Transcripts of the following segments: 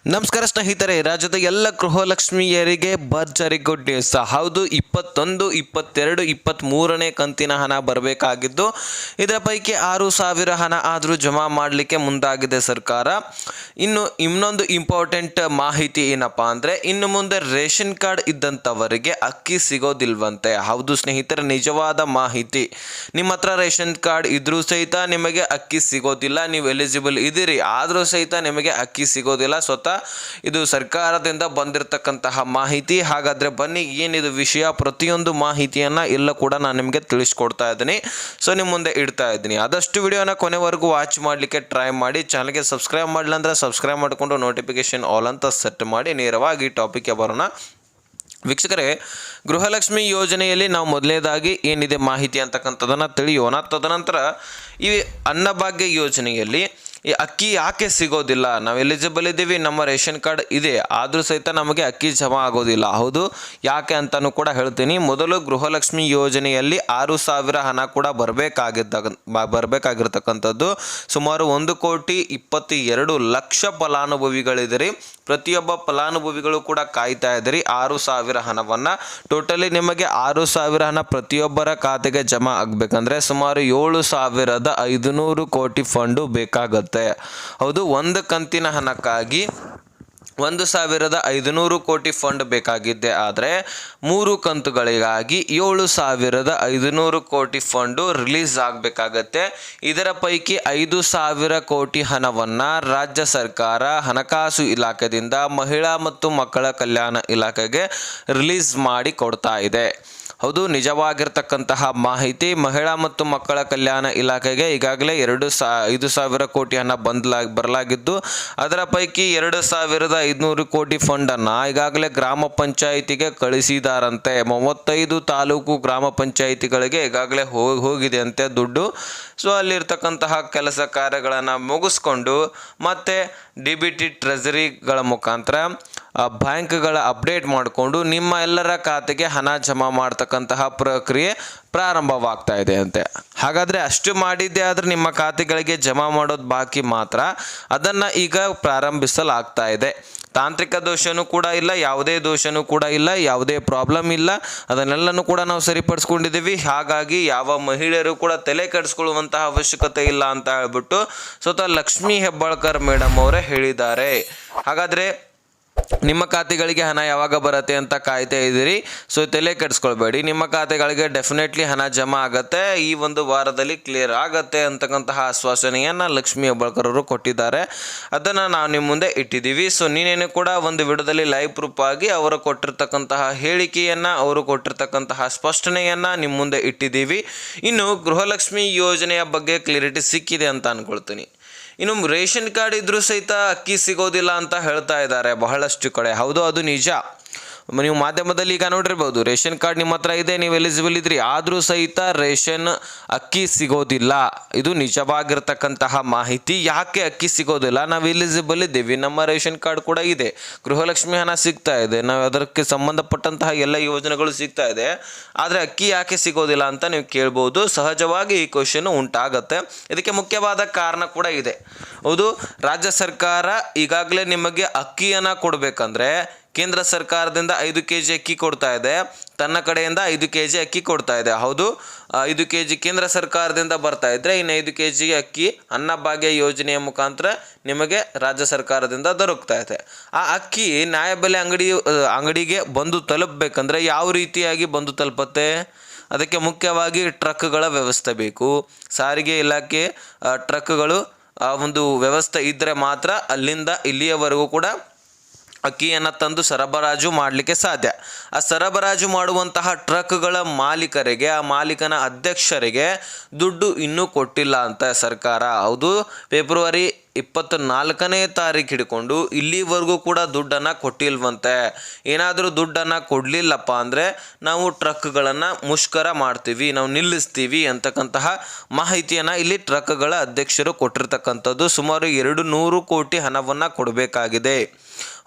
ನಮಸ್ಕಾರ ಸ್ನೇಹಿತರೆ, ರಾಜ್ಯದ ಎಲ್ಲ ಗೃಹಲಕ್ಷ್ಮಿಯರಿಗೆ ಭರ್ಜರಿ ಗುಡ್ ನ್ಯೂಸ್. ಹೌದು, 21, 22, 23ನೇ ಕಂತಿನ ಹಣ ಬರಬೇಕಾಗಿದ್ದು, ಇದರ ಪೈಕಿ 6,000 ಹಣ ಆದರೂ ಜಮಾ ಮಾಡಲಿಕ್ಕೆ ಮುಂದಾಗಿದೆ ಸರ್ಕಾರ. ಇನ್ನೊಂದು ಇಂಪಾರ್ಟೆಂಟ್ ಮಾಹಿತಿ ಏನಪ್ಪಾ ಅಂದರೆ, ಇನ್ನು ಮುಂದೆ ರೇಷನ್ ಕಾರ್ಡ್ ಇದ್ದಂಥವರಿಗೆ ಅಕ್ಕಿ ಸಿಗೋದಿಲ್ವಂತೆ. ಹೌದು ಸ್ನೇಹಿತರೆ, ನಿಜವಾದ ಮಾಹಿತಿ. ನಿಮ್ಮ ಹತ್ರ ರೇಷನ್ ಕಾರ್ಡ್ ಇದ್ರೂ ಸಹಿತ ನಿಮಗೆ ಅಕ್ಕಿ ಸಿಗೋದಿಲ್ಲ. ನೀವು ಎಲಿಜಿಬಲ್ ಇದ್ದೀರಿ, ಆದರೂ ಸಹಿತ ನಿಮಗೆ ಅಕ್ಕಿ ಸಿಗೋದಿಲ್ಲ. ಸ್ವತಃ ಇದು ಸರ್ಕಾರದಿಂದ ಬಂದಿರತಕ್ಕಂತಹ ಮಾಹಿತಿ. ಹಾಗಾದ್ರೆ ಬನ್ನಿ, ಏನಿದು ವಿಷಯ, ಪ್ರತಿಯೊಂದು ಮಾಹಿತಿಯನ್ನ ಎಲ್ಲ ಕೂಡ ನಾನು ನಿಮಗೆ ತಿಳಿಸ್ಕೊಡ್ತಾ ಇದ್ದೀನಿ. ಸೊ ನಿಮ್ಮ ಮುಂದೆ ಇಡ್ತಾ ಇದ್ದೀನಿ. ಆದಷ್ಟು ವಿಡಿಯೋನ ಕೊನೆವರೆಗೂ ವಾಚ್ ಮಾಡಲಿಕ್ಕೆ ಟ್ರೈ ಮಾಡಿ. ಚಾನಲ್ಗೆ ಸಬ್ಸ್ಕ್ರೈಬ್ ಮಾಡಲಿಲ್ಲ ಅಂದ್ರೆ ಸಬ್ಸ್ಕ್ರೈಬ್ ಮಾಡಿಕೊಂಡು ನೋಟಿಫಿಕೇಶನ್ ಆಲ್ ಅಂತ ಸೆಟ್ ಮಾಡಿ ನೇರವಾಗಿ ಟಾಪಿಕ್ಗೆ ಬರೋಣ. ವೀಕ್ಷಕರೇ, ಗೃಹಲಕ್ಷ್ಮಿ ಯೋಜನೆಯಲ್ಲಿ ನಾವು ಮೊದಲನೇದಾಗಿ ಏನಿದೆ ಮಾಹಿತಿ ಅಂತಕ್ಕಂಥದ್ದನ್ನು ತಿಳಿಯೋಣ. ತದನಂತರ ಈ ಅನ್ನಭಾಗ್ಯ ಯೋಜನೆಯಲ್ಲಿ ಈ ಅಕ್ಕಿ ಯಾಕೆ ಸಿಗೋದಿಲ್ಲ? ನಾವು ಎಲಿಜಿಬಲ್ ಇದ್ದೀವಿ, ನಮ್ಮ ರೇಷನ್ ಕಾರ್ಡ್ ಇದೆ, ಆದರೂ ಸಹಿತ ನಮಗೆ ಅಕ್ಕಿ ಜಮಾ ಆಗೋದಿಲ್ಲ. ಹೌದು, ಯಾಕೆ ಅಂತಲೂ ಕೂಡ ಹೇಳ್ತೀನಿ. ಮೊದಲು ಗೃಹಲಕ್ಷ್ಮಿ ಯೋಜನೆಯಲ್ಲಿ 6,000 ಹಣ ಕೂಡ ಬರಬೇಕಾಗಿರ್ತಕ್ಕಂಥದ್ದು. ಸುಮಾರು 1,22,00,000 ಫಲಾನುಭವಿಗಳಿದ್ದೀರಿ. ಪ್ರತಿಯೊಬ್ಬ ಫಲಾನುಭವಿಗಳು ಕೂಡ ಕಾಯ್ತಾ ಇದ್ದೀರಿ 6,000 ಹಣವನ್ನು. ಟೋಟಲಿ ನಿಮಗೆ 6,000 ಹಣ ಪ್ರತಿಯೊಬ್ಬರ ಖಾತೆಗೆ ಜಮಾ ಆಗಬೇಕಂದ್ರೆ ಸುಮಾರು 7,500 ಕೋಟಿ ಫಂಡು ಬೇಕಾಗುತ್ತೆ. ಹೌದು, ಒಂದು ಕಂತಿನ ಹಣಕ್ಕಾಗಿ 1,500 ಕೋಟಿ ಫಂಡ್ ಬೇಕಾಗಿದ್ದೆ, ಆದರೆ 3 ಕಂತುಗಳಿಗಾಗಿ 7,500 ಕೋಟಿ ಫಂಡು ರಿಲೀಸ್ ಆಗಬೇಕಾಗತ್ತೆ. ಇದರ ಪೈಕಿ 5,000 ಕೋಟಿ ಹಣವನ್ನು ರಾಜ್ಯ ಸರ್ಕಾರ ಹಣಕಾಸು ಇಲಾಖೆಯಿಂದ ಮಹಿಳಾ ಮತ್ತು ಮಕ್ಕಳ ಕಲ್ಯಾಣ ಇಲಾಖೆಗೆ ರಿಲೀಸ್ ಮಾಡಿ ಕೊಡ್ತಾ ಇದೆ. ಹೌದು, ನಿಜವಾಗಿರ್ತಕ್ಕಂತಹ ಮಾಹಿತಿ. ಮಹಿಳಾ ಮತ್ತು ಮಕ್ಕಳ ಕಲ್ಯಾಣ ಇಲಾಖೆಗೆ ಈಗಾಗಲೇ 5,000 ಕೋಟಿ ಹಣ ಬರಲಾಗಿದ್ದು, ಅದರ ಪೈಕಿ 2,500 ಕೋಟಿ ಫಂಡನ್ನು ಈಗಾಗಲೇ ಗ್ರಾಮ ಪಂಚಾಯಿತಿಗೆ ಕಳಿಸಿದಾರಂತೆ. 35 ತಾಲೂಕು ಗ್ರಾಮ ಪಂಚಾಯಿತಿಗಳಿಗೆ ಈಗಾಗಲೇ ಹೋಗಿದೆ ಅಂತೆ ದುಡ್ಡು. ಸೊ ಅಲ್ಲಿರ್ತಕ್ಕಂತಹ ಕೆಲಸ ಕಾರ್ಯಗಳನ್ನು ಮುಗಿಸ್ಕೊಂಡು ಮತ್ತೆ DBT ಟ್ರೆಜರಿಗಳ ಮುಖಾಂತರ ಬ್ಯಾಂಕ್ಗಳ ಅಪ್ಡೇಟ್ ಮಾಡಿಕೊಂಡು ನಿಮ್ಮ ಎಲ್ಲರ ಖಾತೆಗೆ ಹಣ ಜಮಾ ಮಾಡ್ತಕ್ಕಂತಹ ಪ್ರಕ್ರಿಯೆ ಪ್ರಾರಂಭವಾಗ್ತಾ ಇದೆ ಅಂತೆ. ಹಾಗಾದರೆ ಅಷ್ಟು ಮಾಡಿದ್ದೆ ಆದರೆ ನಿಮ್ಮ ಖಾತೆಗಳಿಗೆ ಜಮಾ ಮಾಡೋದು ಬಾಕಿ ಮಾತ್ರ. ಅದನ್ನು ಈಗ ಪ್ರಾರಂಭಿಸಲಾಗ್ತಾ ಇದೆ. ತಾಂತ್ರಿಕ ದೋಷನೂ ಕೂಡ ಇಲ್ಲ, ಯಾವುದೇ ದೋಷನೂ ಕೂಡ ಇಲ್ಲ, ಯಾವುದೇ ಪ್ರಾಬ್ಲಮ್ ಇಲ್ಲ. ಅದನ್ನೆಲ್ಲನೂ ಕೂಡ ನಾವು ಸರಿಪಡಿಸ್ಕೊಂಡಿದ್ದೀವಿ. ಹಾಗಾಗಿ ಯಾವ ಮಹಿಳೆಯರು ಕೂಡ ತಲೆ ಕೆಡಿಸ್ಕೊಳ್ಳುವಂತಹ ಅವಶ್ಯಕತೆ ಇಲ್ಲ ಅಂತ ಹೇಳ್ಬಿಟ್ಟು ಸ್ವತಃ ಲಕ್ಷ್ಮೀ ಹೆಬ್ಬಾಳ್ಕರ್ ಮೇಡಮ್ ಅವರೇ ಹೇಳಿದ್ದಾರೆ. ಹಾಗಾದರೆ ನಿಮ್ಮ ಖಾತೆಗಳಿಗೆ ಹಣ ಯಾವಾಗ ಬರುತ್ತೆ ಅಂತ ಕಾಯ್ತಾ ಇದ್ದೀರಿ. ಸೊ ತಲೆ ಕೆಡಿಸ್ಕೊಳ್ಬೇಡಿ, ನಿಮ್ಮ ಖಾತೆಗಳಿಗೆ ಡೆಫಿನೆಟ್ಲಿ ಹಣ ಜಮಾ ಆಗತ್ತೆ. ಈ ಒಂದು ವಾರದಲ್ಲಿ ಕ್ಲಿಯರ್ ಆಗತ್ತೆ ಅಂತಕ್ಕಂತಹ ಆಶ್ವಾಸನೆಯನ್ನು ಲಕ್ಷ್ಮೀ ಹೆಬ್ಬಾಳ್ಕರ್ ಅವರು ಕೊಟ್ಟಿದ್ದಾರೆ. ಅದನ್ನು ನಾವು ನಿಮ್ಮ ಮುಂದೆ ಇಟ್ಟಿದ್ದೀವಿ. ಸೊ ನೀನೇನು ಕೂಡ ಒಂದು ವಿಡಿಯೋದಲ್ಲಿ ಲೈವ್ ಪ್ರೂಫ್ ಆಗಿ ಅವರು ಕೊಟ್ಟಿರ್ತಕ್ಕಂತಹ ಹೇಳಿಕೆಯನ್ನು, ಅವರು ಕೊಟ್ಟಿರ್ತಕ್ಕಂತಹ ಸ್ಪಷ್ಟನೆಯನ್ನು ನಿಮ್ಮ ಮುಂದೆ ಇಟ್ಟಿದ್ದೀವಿ. ಇನ್ನು ಗೃಹಲಕ್ಷ್ಮಿ ಯೋಜನೆಯ ಬಗ್ಗೆ ಕ್ಲಿಯರಿಟಿ ಸಿಕ್ಕಿದೆ ಅಂತ ಅಂದ್ಕೊಳ್ತೀನಿ. ಇನ್ನು ರೇಷನ್ ಕಾರ್ಡ್ ಇದ್ರೂ ಸಹಿತ ಅಕ್ಕಿ ಸಿಗೋದಿಲ್ಲ ಅಂತ ಹೇಳ್ತಾ ಇದ್ದಾರೆ ಬಹಳಷ್ಟು ಕಡೆ. ಹೌದು, ಅದು ನಿಜ. ನೀವು ಮಾಧ್ಯಮದಲ್ಲಿ ಈಗ ನೋಡಿರ್ಬೋದು, ರೇಷನ್ ಕಾರ್ಡ್ ನಿಮ್ಮ ಹತ್ರ ಇದೆ, ನೀವು ಎಲಿಜಿಬಲ್ ಇದ್ರಿ, ಆದರೂ ಸಹಿತ ರೇಷನ್ ಅಕ್ಕಿ ಸಿಗೋದಿಲ್ಲ. ಇದು ನಿಜವಾಗಿರ್ತಕ್ಕಂತಹ ಮಾಹಿತಿ. ಯಾಕೆ ಅಕ್ಕಿ ಸಿಗೋದಿಲ್ಲ? ನಾವು ಎಲಿಜಿಬಲ್ ಇದ್ದೀವಿ, ನಮ್ಮ ರೇಷನ್ ಕಾರ್ಡ್ ಕೂಡ ಇದೆ, ಗೃಹಲಕ್ಷ್ಮಿ ಹಣ ಸಿಗ್ತಾ ಇದೆ, ನಾವು ಅದಕ್ಕೆ ಸಂಬಂಧಪಟ್ಟಂತಹ ಎಲ್ಲ ಯೋಜನೆಗಳು ಸಿಗ್ತಾ ಇದೆ, ಆದರೆ ಅಕ್ಕಿ ಯಾಕೆ ಸಿಗೋದಿಲ್ಲ ಅಂತ ನೀವು ಕೇಳ್ಬೋದು. ಸಹಜವಾಗಿ ಈ ಕ್ವಶನ್ ಉಂಟಾಗತ್ತೆ. ಇದಕ್ಕೆ ಮುಖ್ಯವಾದ ಕಾರಣ ಕೂಡ ಇದೆ. ಹೌದು, ರಾಜ್ಯ ಸರ್ಕಾರ ಈಗಾಗಲೇ ನಿಮಗೆ ಅಕ್ಕಿಯನ್ನು ಕೊಡಬೇಕಂದ್ರೆ ಕೇಂದ್ರ ಸರ್ಕಾರದಿಂದ 5 kg ಅಕ್ಕಿ ಕೊಡ್ತಾ ಇದೆ, ತನ್ನ ಕಡೆಯಿಂದ 5 kg ಅಕ್ಕಿ ಕೊಡ್ತಾ ಇದೆ. ಹೌದು, 5 kg ಕೇಂದ್ರ ಸರ್ಕಾರದಿಂದ ಬರ್ತಾ ಇದ್ದರೆ ಇನ್ನು 5 kg ಅಕ್ಕಿ ಅನ್ನಭಾಗ್ಯ ಯೋಜನೆಯ ಮುಖಾಂತರ ನಿಮಗೆ ರಾಜ್ಯ ಸರ್ಕಾರದಿಂದ ದೊರಕ್ತಾ ಇದೆ. ಆ ಅಕ್ಕಿ ನ್ಯಾಯಬೆಲೆ ಅಂಗಡಿಗೆ ಬಂದು ತಲುಪಬೇಕಂದ್ರೆ ಯಾವ ರೀತಿಯಾಗಿ ಬಂದು ತಲುಪತ್ತೆ? ಅದಕ್ಕೆ ಮುಖ್ಯವಾಗಿ ಟ್ರಕ್ಗಳ ವ್ಯವಸ್ಥೆ ಬೇಕು. ಸಾರಿಗೆ ಇಲಾಖೆ ಟ್ರಕ್ಗಳು ಒಂದು ವ್ಯವಸ್ಥೆ ಇದ್ದರೆ ಮಾತ್ರ ಅಲ್ಲಿಂದ ಇಲ್ಲಿಯವರೆಗೂ ಕೂಡ ಅಕ್ಕಿಯನ್ನು ತಂದು ಸರಬರಾಜು ಮಾಡಲಿಕ್ಕೆ ಸಾಧ್ಯ. ಆ ಸರಬರಾಜು ಮಾಡುವಂತಹ ಟ್ರಕ್ಗಳ ಮಾಲೀಕರಿಗೆ, ಆ ಮಾಲೀಕನ ಅಧ್ಯಕ್ಷರಿಗೆ ದುಡ್ಡು ಇನ್ನೂ ಕೊಟ್ಟಿಲ್ಲ ಅಂತ ಸರ್ಕಾರ. ಹೌದು, ಫೆಬ್ರವರಿ 24ನೇ ತಾರೀಕು ಹಿಡ್ಕೊಂಡು ಇಲ್ಲಿವರೆಗೂ ಕೂಡ ದುಡ್ಡನ್ನು ಕೊಟ್ಟಿಲ್ವಂತೆ. ಏನಾದರೂ ದುಡ್ಡನ್ನು ಕೊಡಲಿಲ್ಲಪ್ಪ ಅಂದರೆ ನಾವು ಟ್ರಕ್ಗಳನ್ನು ಮುಷ್ಕರ ಮಾಡ್ತೀವಿ, ನಾವು ನಿಲ್ಲಿಸ್ತೀವಿ ಅಂತಕ್ಕಂತಹ ಮಾಹಿತಿಯನ್ನು ಇಲ್ಲಿ ಟ್ರಕ್ಗಳ ಅಧ್ಯಕ್ಷರು ಕೊಟ್ಟಿರ್ತಕ್ಕಂಥದ್ದು. ಸುಮಾರು 200 ಕೋಟಿ ಹಣವನ್ನು ಕೊಡಬೇಕಾಗಿದೆ.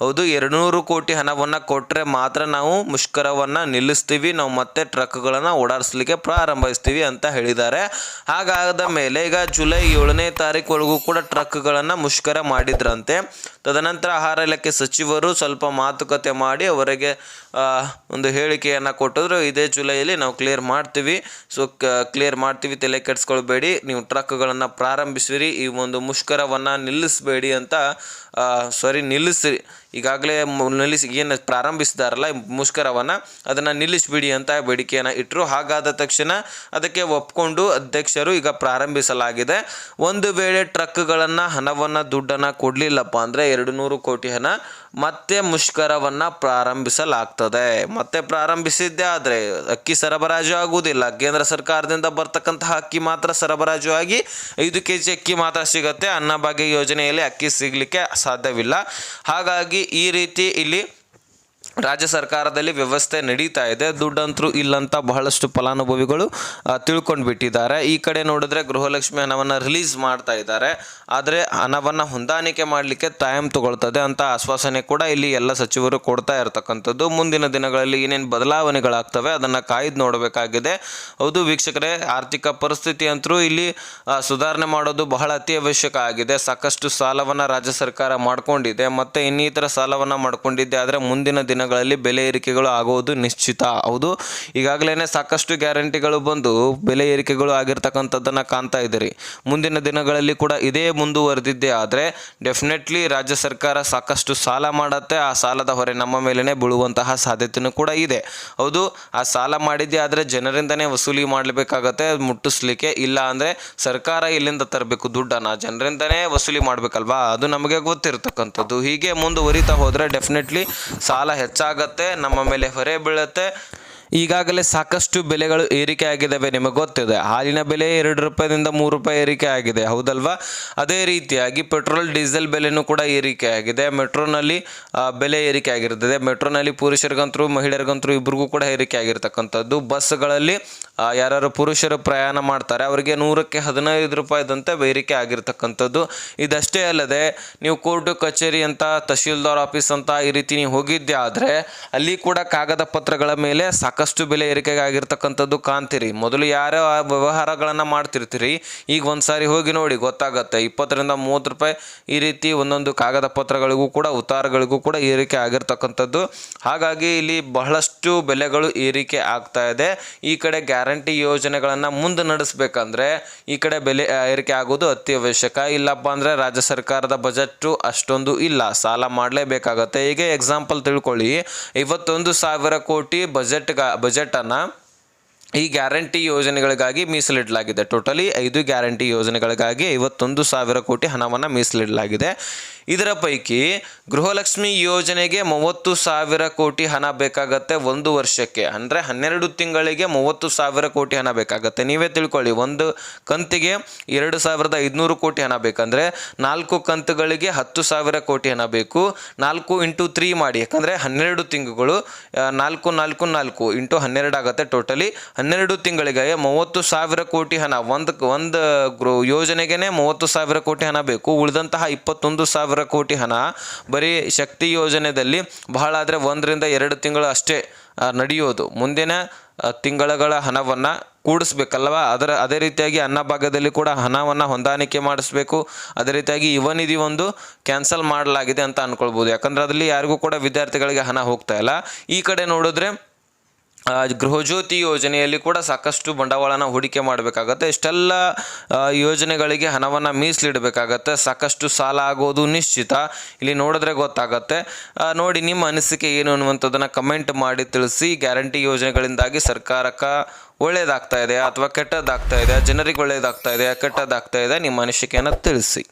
ಹೌದು, 200 ಕೋಟಿ ಹಣವನ್ನು ಕೊಟ್ಟರೆ ಮಾತ್ರ ನಾವು ಮುಷ್ಕರವನ್ನು ನಿಲ್ಲಿಸ್ತೀವಿ, ನಾವು ಮತ್ತೆ ಟ್ರಕ್ಗಳನ್ನು ಓಡಾಡಿಸ್ಲಿಕ್ಕೆ ಪ್ರಾರಂಭಿಸ್ತೀವಿ ಅಂತ ಹೇಳಿದ್ದಾರೆ. ಹಾಗಾದ ಮೇಲೆ ಈಗ ಜುಲೈ 7ನೇ ತಾರೀಕು ಕೂಡ ಟ್ರಕ್ಗಳನ್ನು ಮುಷ್ಕರ ಮಾಡಿದ್ರಂತೆ. ತದನಂತರ ಆಹಾರ ಇಲಾಖೆ ಸಚಿವರು ಸ್ವಲ್ಪ ಮಾತುಕತೆ ಮಾಡಿ ಅವರಿಗೆ ಒಂದು ಹೇಳಿಕೆಯನ್ನು ಕೊಟ್ಟಿದ್ರು, ಇದೇ ಜುಲೈಯಲ್ಲಿ ನಾವು ಕ್ಲಿಯರ್ ಮಾಡ್ತೀವಿ, ಸೊ ಕ್ಲಿಯರ್ ಮಾಡ್ತೀವಿ, ತಲೆ ಕೆಡಿಸ್ಕೊಳ್ಬೇಡಿ, ನೀವು ಟ್ರಕ್ಗಳನ್ನು ಪ್ರಾರಂಭಿಸಿರಿ, ಈ ಒಂದು ಮುಷ್ಕರವನ್ನು ನಿಲ್ಲಿಸಬೇಡಿ ಅಂತ ನಿಲ್ಲಿಸಿರಿ, ಈಗಾಗಲೇ ನಿಲ್ಲಿಸಿ ಏನು ಪ್ರಾರಂಭಿಸಿದಾರಲ್ಲ ಮುಷ್ಕರವನ್ನು ಅದನ್ನು ನಿಲ್ಲಿಸಿಬಿಡಿ ಅಂತ ಬೇಡಿಕೆಯನ್ನು ಇಟ್ಟರು. ಹಾಗಾದ ತಕ್ಷಣ ಅದಕ್ಕೆ ಒಪ್ಕೊಂಡು ಅಧ್ಯಕ್ಷರು ಈಗ ಪ್ರಾರಂಭಿಸಲಾಗಿದೆ. ಒಂದು ವೇಳೆ ಟ್ರಕ್ಗಳನ್ನು ದುಡ್ಡನ್ನು ಕೊಡಲಿಲ್ಲಪ್ಪ ಅಂದರೆ 200 ಕೋಟಿ ಹಣ ಮತ್ತೆ ಮುಷ್ಕರವನ್ನು ಪ್ರಾರಂಭಿಸಲಾಗ್ತದೆ. ಮತ್ತೆ ಪ್ರಾರಂಭಿಸಿದ್ದೇ ಆದರೆ ಅಕ್ಕಿ ಸರಬರಾಜು ಆಗುವುದಿಲ್ಲ, ಕೇಂದ್ರ ಸರ್ಕಾರದಿಂದ ಬರ್ತಕ್ಕಂತಹ ಅಕ್ಕಿ ಮಾತ್ರ ಸರಬರಾಜು ಆಗಿ 5 kg ಅಕ್ಕಿ ಮಾತ್ರ ಸಿಗುತ್ತೆ. ಅನ್ನಭಾಗ್ಯ ಯೋಜನೆಯಲ್ಲಿ ಅಕ್ಕಿ ಸಿಗಲಿಕ್ಕೆ ಸಾಧ್ಯವಿಲ್ಲ. ಹಾಗಾಗಿ ಈ ರೀತಿ ಇಲ್ಲಿ ರಾಜ್ಯ ಸರ್ಕಾರದಲ್ಲಿ ವ್ಯವಸ್ಥೆ ನಡೀತಾ ಇದೆ. ದುಡ್ಡಂತರೂ ಇಲ್ಲಂತ ಬಹಳಷ್ಟು ಫಲಾನುಭವಿಗಳು ತಿಳ್ಕೊಂಡು ಬಿಟ್ಟಿದ್ದಾರೆ. ಈ ಕಡೆ ನೋಡಿದ್ರೆ ಗೃಹಲಕ್ಷ್ಮಿ ಹಣವನ್ನು ರಿಲೀಸ್ ಮಾಡ್ತಾ ಇದ್ದಾರೆ, ಆದರೆ ಹಣವನ್ನು ಹೊಂದಾಣಿಕೆ ಮಾಡಲಿಕ್ಕೆ ಟೈಮ್ ತಗೊಳ್ತದೆ ಅಂತ ಆಶ್ವಾಸನೆ ಕೂಡ ಇಲ್ಲಿ ಎಲ್ಲ ಸಚಿವರು ಕೊಡ್ತಾ ಇರತಕ್ಕಂಥದ್ದು. ಮುಂದಿನ ದಿನಗಳಲ್ಲಿ ಏನೇನು ಬದಲಾವಣೆಗಳಾಗ್ತವೆ ಅದನ್ನು ಕಾಯ್ದು ನೋಡಬೇಕಾಗಿದೆ. ಹೌದು ವೀಕ್ಷಕರೇ, ಆರ್ಥಿಕ ಪರಿಸ್ಥಿತಿ ಅಂತರೂ ಇಲ್ಲಿ ಸುಧಾರಣೆ ಮಾಡೋದು ಬಹಳ ಅತಿ ಅವಶ್ಯಕ ಆಗಿದೆ. ಸಾಕಷ್ಟು ಸಾಲವನ್ನು ರಾಜ್ಯ ಸರ್ಕಾರ ಮಾಡಿಕೊಂಡಿದೆ, ಮತ್ತು ಇನ್ನಿತರ ಸಾಲವನ್ನು ಮಾಡಿಕೊಂಡಿದ್ದೆ, ಆದರೆ ಮುಂದಿನ ದಿನಗಳಲ್ಲಿ ಬೆಲೆ ಏರಿಕೆಗಳು ಆಗುವುದು ನಿಶ್ಚಿತ. ಹೌದು, ಈಗಾಗಲೇ ಸಾಕಷ್ಟು ಗ್ಯಾರಂಟಿಗಳು ಬಂದು ಬೆಲೆ ಏರಿಕೆಗಳು ಆಗಿರ್ತಕ್ಕಂಥದ್ದನ್ನು ಕಾಣ್ತಾ ಇದ್ದೀರಿ. ಮುಂದಿನ ದಿನಗಳಲ್ಲಿ ಕೂಡ ಇದೇ ಮುಂದುವರೆದಿದ್ದೇ ಆದರೆ ಡೆಫಿನೆಟ್ಲಿ ರಾಜ್ಯ ಸರ್ಕಾರ ಸಾಕಷ್ಟು ಸಾಲ ಮಾಡುತ್ತೆ. ಆ ಸಾಲದ ಹೊರೆ ನಮ್ಮ ಮೇಲೇ ಬೀಳುವಂತಹ ಸಾಧ್ಯತೆಯೂ ಕೂಡ ಇದೆ. ಹೌದು, ಆ ಸಾಲ ಮಾಡಿದ್ದೆ ಆದರೆ ಜನರಿಂದನೇ ವಸೂಲಿ ಮಾಡಬೇಕಾಗತ್ತೆ ಮುಟ್ಟಿಸ್ಲಿಕ್ಕೆ. ಇಲ್ಲ ಅಂದರೆ ಸರ್ಕಾರ ಇಲ್ಲಿಂದ ತರಬೇಕು ದುಡ್ಡನ್ನು, ಜನರಿಂದನೇ ವಸೂಲಿ ಮಾಡಬೇಕಲ್ವಾ, ಅದು ನಮಗೆ ಗೊತ್ತಿರ್ತಕ್ಕಂಥದ್ದು. ಹೀಗೆ ಮುಂದುವರಿತಾ ಹೋದರೆ ಡೆಫಿನೆಟ್ಲಿ ಸಾಲ ಹೆಚ್ಚಾಗತ್ತೆ, ನಮ್ಮ ಮೇಲೆ ಹೊರೆ ಬೀಳುತ್ತೆ. ಈಗಾಗಲೇ ಸಾಕಷ್ಟು ಬೆಲೆಗಳು ಏರಿಕೆ ಆಗಿದ್ದಾವೆ, ನಿಮಗೆ ಗೊತ್ತಿದೆ. ಹಾಲಿನ ಬೆಲೆ 2 ರೂಪಾಯಿದಿಂದ 3 ರೂಪಾಯಿ ಏರಿಕೆ ಆಗಿದೆ, ಹೌದಲ್ವಾ? ಅದೇ ರೀತಿಯಾಗಿ ಪೆಟ್ರೋಲ್ ಡೀಸೆಲ್ ಬೆಲೆನೂ ಕೂಡ ಏರಿಕೆ ಆಗಿದೆ. ಮೆಟ್ರೋನಲ್ಲಿ ಬೆಲೆ ಏರಿಕೆ ಆಗಿರ್ತದೆ. ಮೆಟ್ರೋನಲ್ಲಿ ಪುರುಷರಿಗಂತರೂ ಮಹಿಳೆಯರಿಗಂತರೂ ಇಬ್ಬರಿಗೂ ಕೂಡ ಏರಿಕೆ ಆಗಿರ್ತಕ್ಕಂಥದ್ದು. ಬಸ್ಗಳಲ್ಲಿ ಯಾರು ಪುರುಷರು ಪ್ರಯಾಣ ಮಾಡ್ತಾರೆ ಅವರಿಗೆ 100ಕ್ಕೆ 15 ರೂಪಾಯಿದಂತೆ ಏರಿಕೆ ಆಗಿರ್ತಕ್ಕಂಥದ್ದು. ಇದಷ್ಟೇ ಅಲ್ಲದೆ ನೀವು ಕೋರ್ಟು ಕಚೇರಿ ಅಂತ, ತಹಶೀಲ್ದಾರ್ ಆಫೀಸ್ ಅಂತ ಈ ರೀತಿ ನೀವು ಹೋಗಿದ್ದೆ ಆದರೆ ಅಲ್ಲಿ ಕೂಡ ಕಾಗದ ಪತ್ರಗಳ ಮೇಲೆ ಸಾಕಷ್ಟು ಬೆಲೆ ಏರಿಕೆ ಆಗಿರ್ತಕ್ಕಂಥದ್ದು ಕಾಣ್ತೀರಿ. ಮೊದಲು ಯಾರೋ ವ್ಯವಹಾರಗಳನ್ನು ಮಾಡ್ತಿರ್ತೀರಿ, ಈಗ ಒಂದ್ಸಾರಿ ಹೋಗಿ ನೋಡಿ ಗೊತ್ತಾಗತ್ತೆ, 20ರಿಂದ 30 ರೂಪಾಯಿ ಈ ರೀತಿ ಒಂದೊಂದು ಕಾಗದ ಪತ್ರಗಳಿಗೂ ಕೂಡ ಉತ್ತಾರಗಳಿಗೂ ಕೂಡ ಏರಿಕೆ ಆಗಿರ್ತಕ್ಕಂಥದ್ದು. ಹಾಗಾಗಿ ಇಲ್ಲಿ ಬಹಳಷ್ಟು ಬೆಲೆಗಳು ಏರಿಕೆ ಆಗ್ತಾ ಇದೆ. ಈ ಕಡೆ ಗ್ಯಾರಂಟಿ ಯೋಜನೆಗಳನ್ನು ಮುಂದೆ ನಡೆಸಬೇಕಂದ್ರೆ ಈ ಕಡೆ ಬೆಲೆ ಏರಿಕೆ ಆಗೋದು ಅತಿ ಅವಶ್ಯಕ. ಇಲ್ಲಪ್ಪ ಅಂದರೆ ರಾಜ್ಯ ಸರ್ಕಾರದ ಬಜೆಟ್ಟು ಅಷ್ಟೊಂದು ಇಲ್ಲ, ಸಾಲ ಮಾಡಲೇಬೇಕಾಗತ್ತೆ. ಹೀಗೆ ಎಕ್ಸಾಂಪಲ್ ತಿಳ್ಕೊಳ್ಳಿ, 51,000 ಕೋಟಿ ಬಜೆಟನ್ನು ಈ ಗ್ಯಾರಂಟಿ ಯೋಜನೆಗಳಿಗಾಗಿ ಮೀಸಲಿಡಲಾಗಿದೆ. ಟೋಟಲಿ 5 ಗ್ಯಾರಂಟಿ ಯೋಜನೆಗಳಿಗಾಗಿ 51,000 ಕೋಟಿ ಹಣವನ್ನು ಮೀಸಲಿಡಲಾಗಿದೆ. ಇದರ ಪೈಕಿ ಗೃಹಲಕ್ಷ್ಮಿ ಯೋಜನೆಗೆ 30,000 ಕೋಟಿ ಹಣ ಬೇಕಾಗತ್ತೆ ಒಂದು ವರ್ಷಕ್ಕೆ. ಅಂದರೆ 12 ತಿಂಗಳಿಗೆ 30,000 ಕೋಟಿ ಹಣ ಬೇಕಾಗತ್ತೆ. ನೀವೇ ತಿಳ್ಕೊಳ್ಳಿ, ಒಂದು ಕಂತಿಗೆ 2,500 ಕೋಟಿ ಹಣ ಬೇಕಂದರೆ 4 ಕಂತುಗಳಿಗೆ 10,000 ಕೋಟಿ ಹಣ ಬೇಕು. 4 × 3 ಮಾಡಿ, ಯಾಕಂದರೆ 12 ತಿಂಗಳು 4 4 4 × 12 ಆಗುತ್ತೆ. ಟೋಟಲಿ 12 ತಿಂಗಳಿಗೆ 30,000 ಕೋಟಿ ಹಣ, ಒಂದು ಯೋಜನೆಗೆ 30,000 ಕೋಟಿ ಹಣ ಬೇಕು. ಉಳಿದಂತಹ 21,000 ಕೋಟಿ ಹಣ ಬರೀ ಶಕ್ತಿ ಯೋಜನೆಯಲ್ಲಿ ಬಹಳ ಆದರೆ 1 ರಿಂದ 2 ತಿಂಗಳು ಅಷ್ಟೇ ನಡೆಯೋದು. ಮುಂದಿನ ತಿಂಗಳ ಹಣವನ್ನು ಕೂಡಿಸ್ಬೇಕಲ್ವ. ಅದೇ ರೀತಿಯಾಗಿ ಅನ್ನಭಾಗ್ಯದಲ್ಲಿ ಕೂಡ ಹಣವನ್ನು ಹೊಂದಾಣಿಕೆ ಮಾಡಿಸ್ಬೇಕು. ಅದೇ ರೀತಿಯಾಗಿ ಯುವ ನಿಧಿ ಒಂದು ಕ್ಯಾನ್ಸಲ್ ಮಾಡಲಾಗಿದೆ ಅಂತ ಅಂದ್ಕೊಳ್ಬೋದು, ಯಾಕಂದರೆ ಅದರಲ್ಲಿ ಯಾರಿಗೂ ಕೂಡ ವಿದ್ಯಾರ್ಥಿಗಳಿಗೆ ಹಣ ಹೋಗ್ತಾ ಇಲ್ಲ. ಈ ಕಡೆ ನೋಡಿದ್ರೆ ಗೃಹಜ್ಯೋತಿ ಯೋಜನೆಯಲ್ಲಿ ಕೂಡ ಸಾಕಷ್ಟು ಬಂಡವಾಳನ ಹೂಡಿಕೆ ಮಾಡಬೇಕಾಗತ್ತೆ. ಇಷ್ಟೆಲ್ಲ ಯೋಜನೆಗಳಿಗೆ ಹಣವನ್ನು ಮೀಸಲಿಡಬೇಕಾಗತ್ತೆ. ಸಾಕಷ್ಟು ಸಾಲ ಆಗೋದು ನಿಶ್ಚಿತ. ಇಲ್ಲಿ ನೋಡಿದ್ರೆ ಗೊತ್ತಾಗತ್ತೆ. ನೋಡಿ, ನಿಮ್ಮ ಅನಿಸಿಕೆ ಏನು ಅನ್ನುವಂಥದ್ದನ್ನು ಕಮೆಂಟ್ ಮಾಡಿ ತಿಳಿಸಿ. ಗ್ಯಾರಂಟಿ ಯೋಜನೆಗಳಿಂದಾಗಿ ಸರ್ಕಾರಕ್ಕೆ ಒಳ್ಳೆಯದಾಗ್ತಾ ಇದೆ ಅಥವಾ ಕೆಟ್ಟದ್ದಾಗ್ತಾ ಇದೆ, ಜನರಿಗೆ ಒಳ್ಳೆಯದಾಗ್ತಾ ಇದೆ ಕೆಟ್ಟದ್ದಾಗ್ತಾ ಇದೆ, ನಿಮ್ಮ ಅನಿಸಿಕೆಯನ್ನು ತಿಳಿಸಿ.